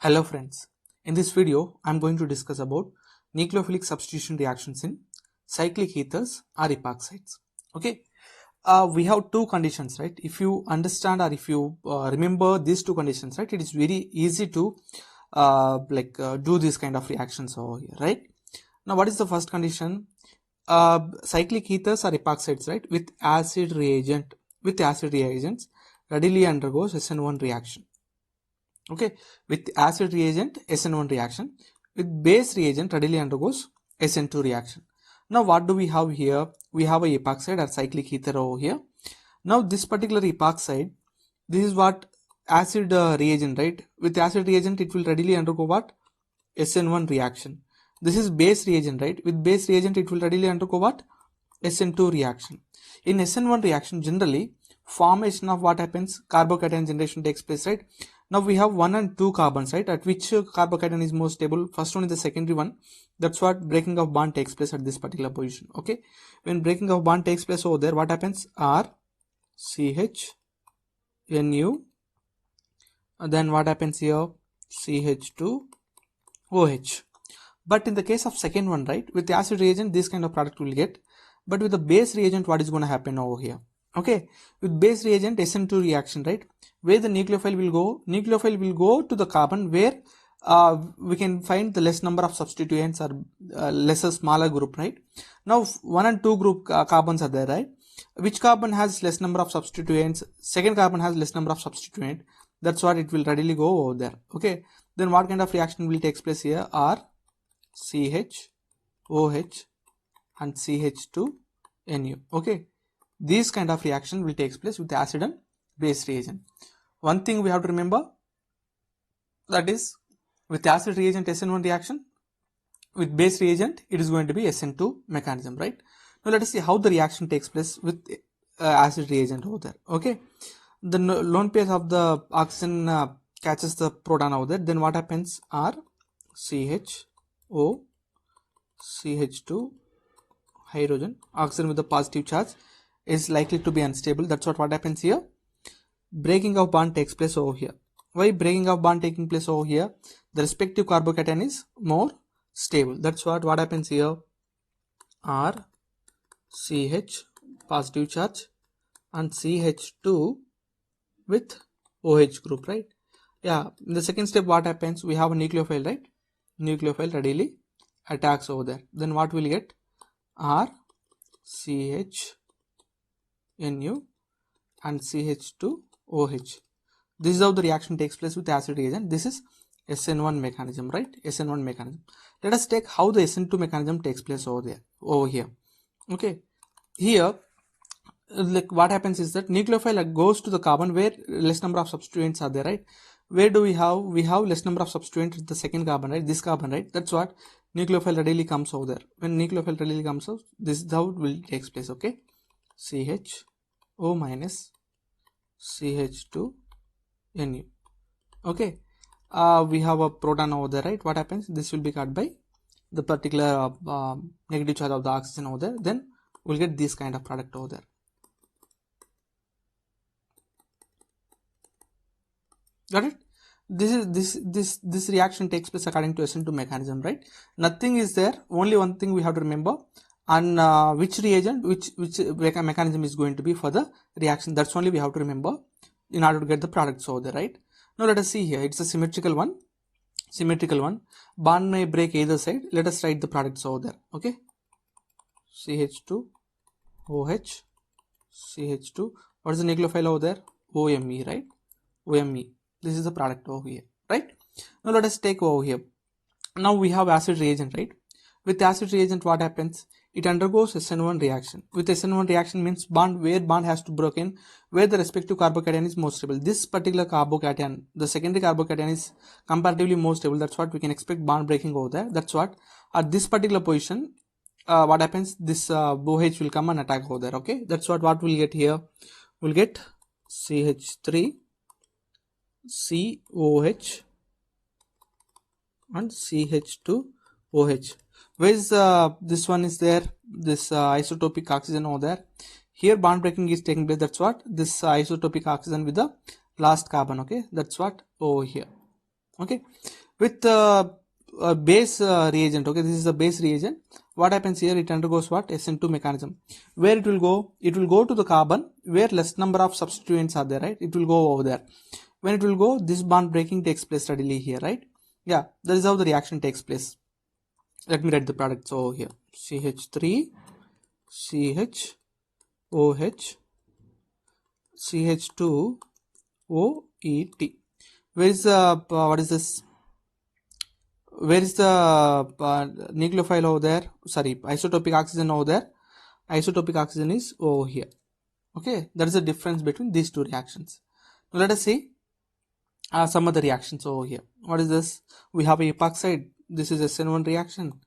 Hello friends, in this video I am going to discuss about nucleophilic substitution reactions in cyclic ethers or epoxides. Okay, we have two conditions, right? If you understand or if you remember these two conditions, right, it is very easy to do this kind of reactions over here, right? Now what is the first condition? Cyclic ethers or epoxides, right, with acid reagents readily undergoes SN1 reaction. Okay, with acid reagent SN1 reaction, with base reagent readily undergoes SN2 reaction. Now what do we have here? We have a epoxide or cyclic ether over here. Now this particular epoxide, this is what acid reagent, right? With acid reagent it will readily undergo what? SN1 reaction. This is base reagent, right? With base reagent it will readily undergo what? SN2 reaction. In SN1 reaction, generally formation of what happens? Carbocation generation takes place, right? Now we have 1 and 2 carbons, right? At which carbocation is more stable? First one is the secondary one. That's what breaking of bond takes place at this particular position. Okay, when breaking of bond takes place over there, what happens? R CH NU, and then what happens here? CH2 OH. But in the case of second one, right, with the acid reagent this kind of product will get, but with the base reagent what is going to happen over here? Okay, with base reagent SN2 reaction, right, where the nucleophile will go to the carbon where we can find the less number of substituents or lesser smaller group, right? Now 1 and 2 group carbons are there, right? Which carbon has less number of substituents? Second carbon has less number of substituent. That's what it will readily go over there. Okay, then what kind of reaction will take place here? R CH OH and CH2 NU. Okay, these kind of reaction will take place with the acid and base reagent. One thing we have to remember, that is with acid reagent SN1 reaction, with base reagent it is going to be SN2 mechanism, right? Now let us see how the reaction takes place with acid reagent over there. Okay, the lone pair of the oxygen catches the proton over there, then what happens? R CH O CH2 hydrogen, oxygen with the positive charge is likely to be unstable. That's what happens here. Breaking of bond takes place over here. Why breaking of bond taking place over here? The respective carbocation is more stable. That's what happens here. R CH positive charge and CH2 with OH group, right? Yeah, in the second step what happens? We have a nucleophile, right? Nucleophile readily attacks over there. Then what will get? R CH NU and CH2 OH. This is how the reaction takes place with acid reagent. This is SN1 mechanism, right? SN1 mechanism. Let us take how the SN2 mechanism takes place over here. Okay, here like what happens is that nucleophile goes to the carbon where less number of substituents are there, right? Where do we have less number of substituents with the second carbon, right? This carbon, right? That's what nucleophile readily comes over there. When nucleophile readily comes out, this is how it will takes place. Okay, CHO minus CH2 NU. Okay, we have a proton over there, right? What happens? This will be cut by the particular negative charge of the oxygen over there. Then we'll get this kind of product over there. Got it? This reaction takes place according to SN2 mechanism, right? Nothing is there. Only one thing we have to remember, and which reagent, which mechanism is going to be for the reaction. That's only we have to remember in order to get the products over there, right? Now let us see here. It's a symmetrical one. Bond may break either side. Let us write the products over there. Okay. CH2 OH CH2. What is the nucleophile over there? OMe, right? OMe. This is the product over here, right? Now let us take over here. Now we have acid reagent, right? With acid reagent what happens? It undergoes SN1 reaction. With SN1 reaction means bond has to broken where the respective carbocation is more stable. This particular carbocation, the secondary carbocation is comparatively more stable. That's what we can expect bond breaking over there. That's what at this particular position what happens? This OH will come and attack over there. Okay, that's what we'll get here. We'll get CH3 COH and CH2 OH. Where is this one is there? This isotopic oxygen over there. Here bond breaking is taking place. That's what this isotopic oxygen with the last carbon. Okay, that's what over here. Okay, with base reagent, okay, this is the base reagent. What happens here? It undergoes what? SN2 mechanism. Where it will go? It will go to the carbon where less number of substituents are there, right? It will go over there. When it will go, this bond breaking takes place steadily here, right? Yeah, that is how the reaction takes place. Let me write the product. So here CH3 CHOH CH2 OET. Where is the what is this? Where is the nucleophile over there? Sorry, isotopic oxygen over there. Isotopic oxygen is over here. Okay, that is the difference between these two reactions. Now let us see some other reactions over here. What is this? We have a epoxide. This is SN1 reaction.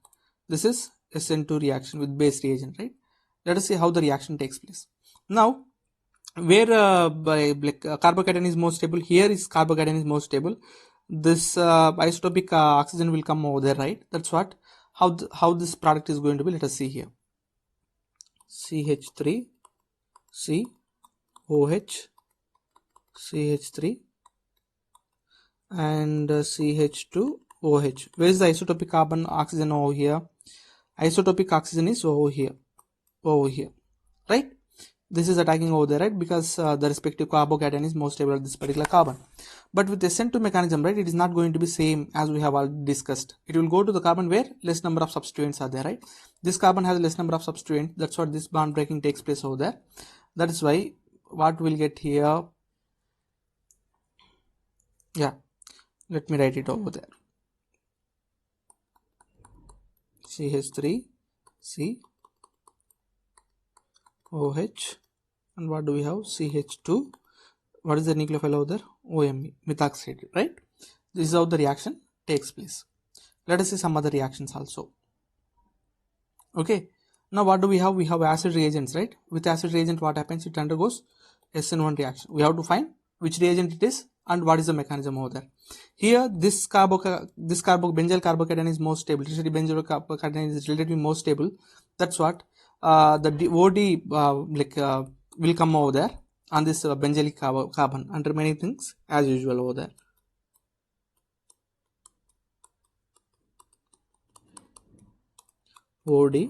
This is SN2 reaction with base reagent, right? Let us see how the reaction takes place. Now, where carbocation is more stable, here is carbocation is more stable. This isotopic oxygen will come over there, right? That's what how this product is going to be. Let us see here. CH3 COH CH3 and CH2OH. Where is the isotopic carbon oxygen over here? Isotopic oxygen is over here, right? This is attacking over there, right? Because the respective carbocation is more stable at this particular carbon. But with SN2 mechanism, right, it is not going to be same as we have already discussed. It will go to the carbon where less number of substituents are there, right? This carbon has less number of substituents. That's what this bond breaking takes place over there. That is why what we'll get here. Yeah, let me write it over there. CH3 COH and what do we have? CH2. What is the nucleophile over there? OMe, methoxide, right? This is how the reaction takes place. Let us see some other reactions also. Okay, now what do we have? We have acid reagents, right? With acid reagent, what happens? It undergoes SN1 reaction. We have to find which reagent it is and what is the mechanism over there. Here, this benzyl carbocation is more stable. Tertiary benzyl carbocation is relatively more stable. That's what the OD will come over there on this benzylic carbon and remaining things as usual over there. OD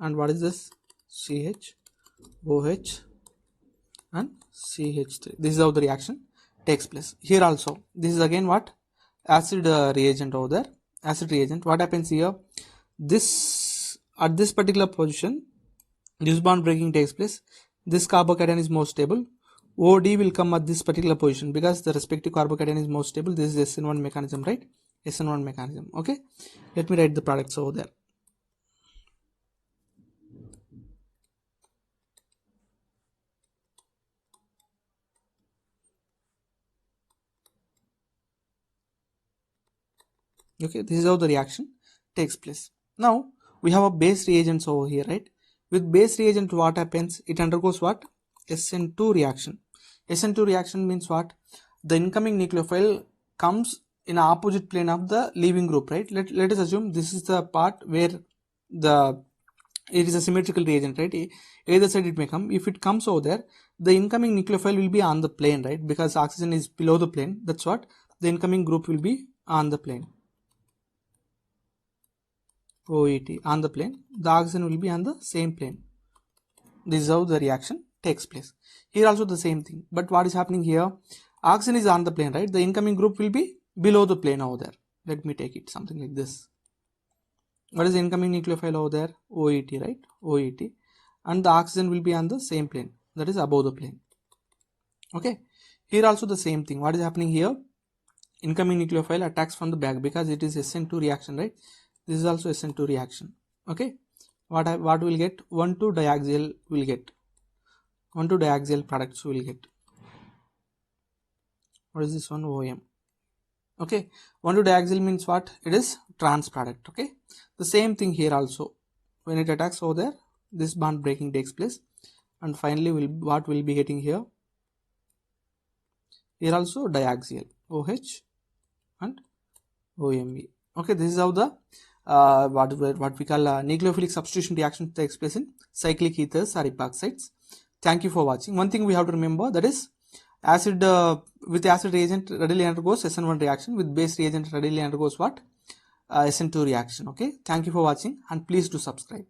and what is this? CH, OH and CH3. This is how the reaction takes place. Here also, this is again what? Acid reagent over there. Acid reagent. What happens here? This at this particular position, this bond breaking takes place. This carbocation is more stable. OD will come at this particular position because the respective carbocation is more stable. This is SN1 mechanism, right? SN1 mechanism. Okay. Let me write the products over there. Okay, this is how the reaction takes place. Now we have a base reagents over here, right? With base reagent, what happens? It undergoes what? SN2 reaction. SN2 reaction means what? The incoming nucleophile comes in opposite plane of the leaving group, right? Let us assume this is the part where it is a symmetrical reagent, right? Either side it may come. If it comes over there, the incoming nucleophile will be on the plane, right? Because oxygen is below the plane. That's what the incoming group will be on the plane. OET on the plane. The oxygen will be on the same plane. This is how the reaction takes place. Here also the same thing. But what is happening here? Oxygen is on the plane, right? The incoming group will be below the plane over there. Let me take it something like this. What is the incoming nucleophile over there? OET, right? OET. And the oxygen will be on the same plane. That is above the plane. Okay. Here also the same thing. What is happening here? Incoming nucleophile attacks from the back because it is SN2 reaction, right? This is also SN2 reaction. Okay. What will get? 1,2-diaxial will get. 1,2-diaxial products will get. What is this one? OM. Okay. 1,2-diaxial means what? It is trans product. Okay. The same thing here also. When it attacks over there, this bond breaking takes place. And finally, what will be getting here? Here also diaxial. OH and OMe. Okay. This is how the what we call nucleophilic substitution reaction takes place in cyclic ethers or epoxides. Thank you for watching. One thing we have to remember, that is acid with acid reagent readily undergoes SN1 reaction, with base reagent readily undergoes what? SN2 reaction. Okay, thank you for watching and please do subscribe.